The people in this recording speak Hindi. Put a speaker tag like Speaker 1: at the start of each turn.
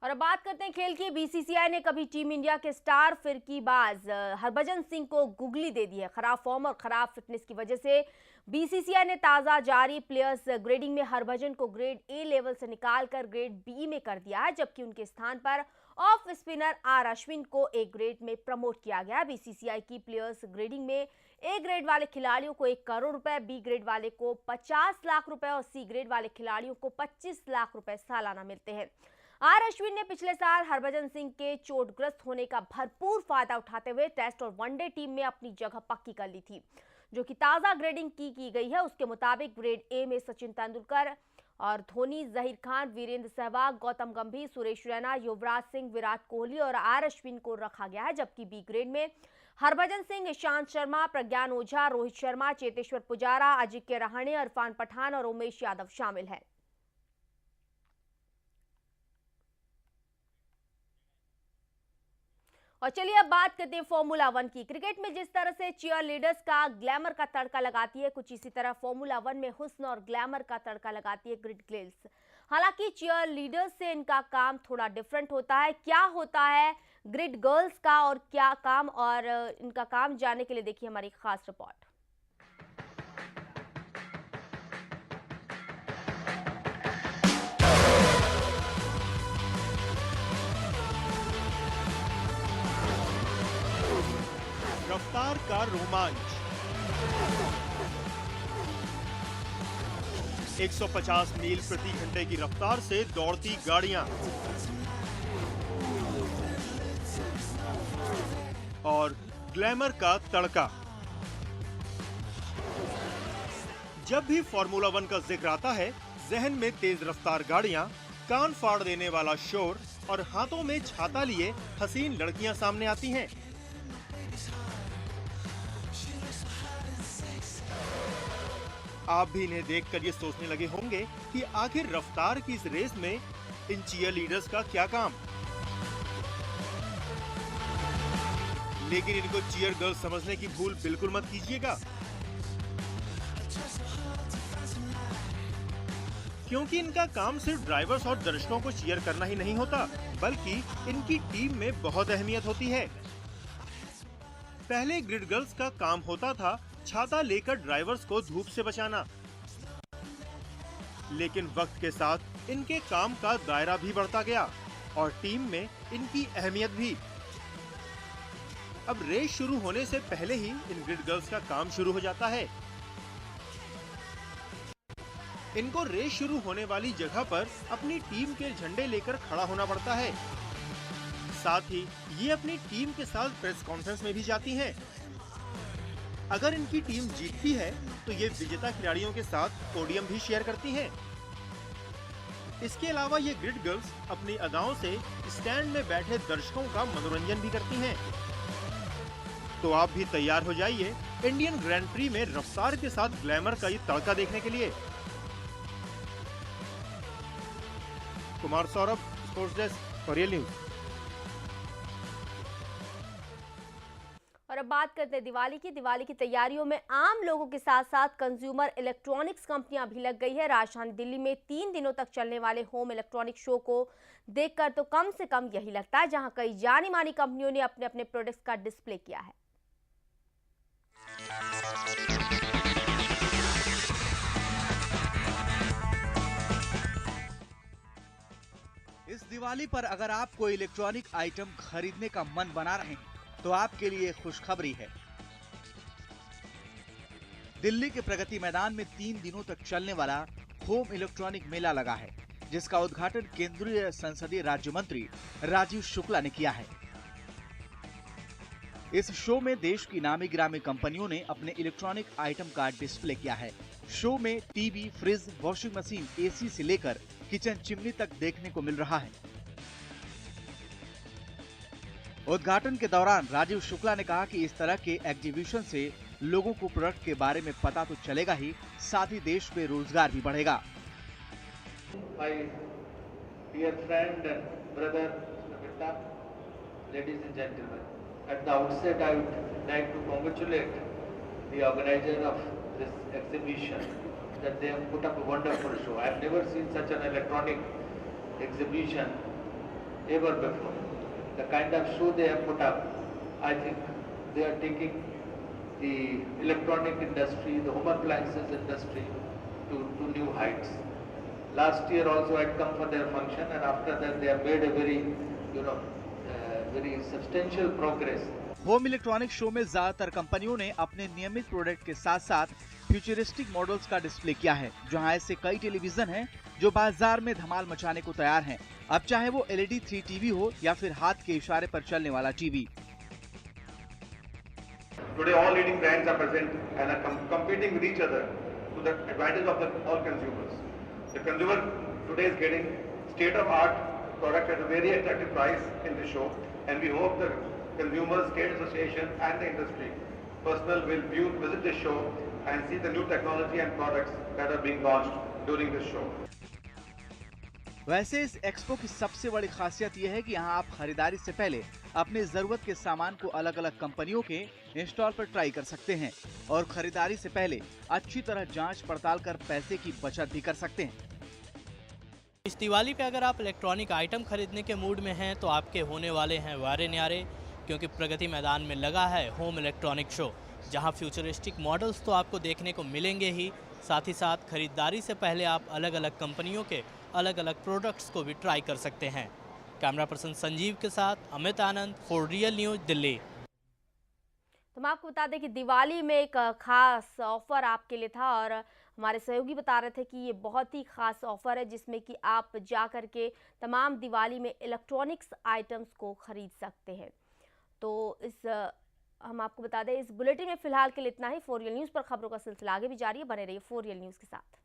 Speaker 1: और अब बात करते हैं खेल की। बीसीसीआई ने कभी टीम इंडिया के स्टार फिरकीबाज हरभजन सिंह को गुगली दे दी है। खराब फॉर्म और खराब फिटनेस की वजह से बीसीसीआई ने ताजा जारी प्लेयर्स ग्रेडिंग में हरभजन को ग्रेड ए लेवल से निकालकर ग्रेड बी में कर दिया है, जबकि उनके स्थान पर ऑफ स्पिनर आर अश्विन को ए ग्रेड में प्रमोट किया गया। बीसीसीआई की प्लेयर्स ग्रेडिंग में ए ग्रेड वाले खिलाड़ियों को 1 करोड़ रुपए, बी ग्रेड वाले को 50 लाख रुपए और सी ग्रेड वाले खिलाड़ियों को 25 लाख रुपए सालाना मिलते हैं। आर अश्विन ने पिछले साल हरभजन सिंह के चोटग्रस्त होने का भरपूर फायदा उठाते हुए टेस्ट और वनडे टीम में अपनी जगह पक्की कर ली थी, जो कि ताजा ग्रेडिंग की गई है। उसके मुताबिक ग्रेड ए में सचिन तेंदुलकर और धोनी, जहीर खान, वीरेंद्र सहवाग, गौतम गंभीर, सुरेश रैना, युवराज सिंह, विराट कोहली और आर अश्विन को रखा गया है, जबकि बी ग्रेड में हरभजन सिंह, ईशांत शर्मा, प्रज्ञान ओझा, रोहित शर्मा, चेतेश्वर पुजारा, अजिंक्य रहाणे, इरफान पठान और उमेश यादव शामिल है। और चलिए अब बात करते हैं फॉर्मूला 1 की। क्रिकेट में जिस तरह से चीयर लीडर्स का ग्लैमर का तड़का लगाती है, कुछ इसी तरह फॉर्मूला 1 में हुस्न और ग्लैमर का तड़का लगाती है ग्रिड गर्ल्स। हालांकि चीयर लीडर्स से इनका काम थोड़ा डिफरेंट होता है। क्या होता है ग्रिड गर्ल्स का और क्या काम और इनका काम जानने के लिए देखिए हमारी खास रिपोर्ट।
Speaker 2: रफ्तार का रोमांच, 150 मील प्रति घंटे की रफ्तार से दौड़ती गाड़ियां और ग्लैमर का तड़का। जब भी फार्मूला 1 का जिक्र आता है, जहन में तेज रफ्तार गाड़ियां, कान फाड़ देने वाला शोर और हाथों में छाता लिए हसीन लड़कियां सामने आती हैं। आप भी इन्हें देखकर ये सोचने लगे होंगे कि आखिर रफ्तार की इस रेस में इन चीयर लीडर्स का क्या काम। लेकिन इनको चीयर गर्ल्स समझने की भूल बिल्कुल मत कीजिएगा, क्योंकि इनका काम सिर्फ ड्राइवर्स और दर्शकों को चीयर करना ही नहीं होता, बल्कि इनकी टीम में बहुत अहमियत होती है। पहले ग्रिड गर्ल्स का काम होता था छाता लेकर ड्राइवर्स को धूप से बचाना, लेकिन वक्त के साथ इनके काम का दायरा भी बढ़ता गया और टीम में इनकी अहमियत भी। अब रेस शुरू होने से पहले ही इन ग्रिड गर्ल्स का काम शुरू हो जाता है। इनको रेस शुरू होने वाली जगह पर अपनी टीम के झंडे लेकर खड़ा होना पड़ता है। साथ ही ये अपनी टीम के साथ प्रेस कॉन्फ्रेंस में भी जाती हैं। अगर इनकी टीम जीतती है तो ये विजेता खिलाड़ियों के साथ पोडियम भी शेयर करती हैं। इसके अलावा ये ग्रिड गर्ल्स अपनी अदाओं से स्टैंड में बैठे दर्शकों का मनोरंजन भी करती हैं। तो आप भी तैयार हो जाइए इंडियन ग्रैंड प्री में रफ्तार के साथ ग्लैमर का ये तड़का देखने के लिए। Kumar Saurabh, sports desk, real news.
Speaker 1: और अब बात करते हैं दिवाली की तैयारियों में आम लोगों के साथ साथ कंज्यूमर इलेक्ट्रॉनिक्स कंपनियां भी लग गई है। राजधानी दिल्ली में 3 दिनों तक चलने वाले होम इलेक्ट्रॉनिक शो को देखकर तो कम से कम यही लगता है, जहां कई जानी मानी कंपनियों ने अपने अपने प्रोडक्ट्स का डिस्प्ले किया है।
Speaker 3: इस दिवाली पर अगर आप कोई इलेक्ट्रॉनिक आइटम खरीदने का मन बना रहे हैं तो आपके लिए खुशखबरी है। दिल्ली के प्रगति मैदान में 3 दिनों तक चलने वाला होम इलेक्ट्रॉनिक मेला लगा है, जिसका उद्घाटन केंद्रीय संसदीय राज्य मंत्री राजीव शुक्ला ने किया है। इस शो में देश की नामी गिरामी कंपनियों ने अपने इलेक्ट्रॉनिक आइटम का डिस्प्ले किया है। शो में TV, fridge, washing machine, AC से लेकर किचन चिमनी तक देखने को मिल रहा है। उद्घाटन के दौरान राजीव शुक्ला ने कहा कि इस तरह के एग्जीबिशन से लोगों को प्रोडक्ट के बारे में पता तो चलेगा ही, साथ ही देश में रोजगार भी बढ़ेगा।
Speaker 4: My dear friend and brother, Mr. ladies and gentlemen, at the outset I would like to congratulate the organizer of this exhibition that they have put up a wonderful show. I have never seen such an electronic exhibition ever before. The kind of show they have put up, I think they are taking the electronic industry, the home appliances industry to new heights. Last year also I had come for their function, and after that they have made a very, very substantial progress.
Speaker 3: Home electronic show में ज्यादातर कंपनियों ने अपने नियमित प्रोडक्ट के साथ साथ फ्यूचरिस्टिक मॉडल्स का डिस्प्ले किया है, जहां ऐसे कई टेलीविजन हैं जो बाजार में धमाल मचाने को तैयार हैं। अब चाहे वो LED 3 टीवी हो या फिर हाथ के इशारे पर चलने वाला TV.
Speaker 5: Today all leading brands are present and are competing with each other to the advantage of all consumers. The consumer today is getting state-of-art product at a very attractive price in the show, and we hope the consumers, trade association and the industry personnel will visit the show and see the new technology and products that are being launched during this show.
Speaker 3: वैसे इस एक्सपो की सबसे बड़ी खासियत यह है कि यहाँ आप खरीदारी से पहले अपने जरूरत के सामान को अलग अलग कंपनियों के इंस्टॉल पर ट्राई कर सकते हैं और खरीदारी से पहले अच्छी तरह जांच पड़ताल कर पैसे की बचत भी कर सकते हैं।
Speaker 6: इस दिवाली पे अगर आप इलेक्ट्रॉनिक आइटम खरीदने के मूड में हैं तो आपके होने वाले हैं वारे न्यारे, क्योंकि प्रगति मैदान में लगा है होम इलेक्ट्रॉनिक शो, जहां फ्यूचरिस्टिक मॉडल्स तो आपको देखने को मिलेंगे ही, साथ ही साथ खरीदारी से पहले आप अलग अलग कंपनियों के अलग अलग प्रोडक्ट्स को भी ट्राई कर सकते हैं। कैमरा पर्सन संजीव के साथ अमित आनंद, फॉर रियल न्यूज, दिल्ली।
Speaker 1: तो मैं आपको बता दें कि दिवाली में एक खास ऑफर आपके लिए था और हमारे सहयोगी बता रहे थे कि ये बहुत ही खास ऑफर है जिसमें कि आप जा कर के तमाम दिवाली में इलेक्ट्रॉनिक्स आइटम्स को खरीद सकते हैं। तो हम आपको बता दें इस बुलेटिन में फिलहाल के लिए इतना ही। फॉर रियल न्यूज़ पर खबरों का सिलसिला आगे भी जारी है, बने रहिए फॉर रियल न्यूज़ के साथ।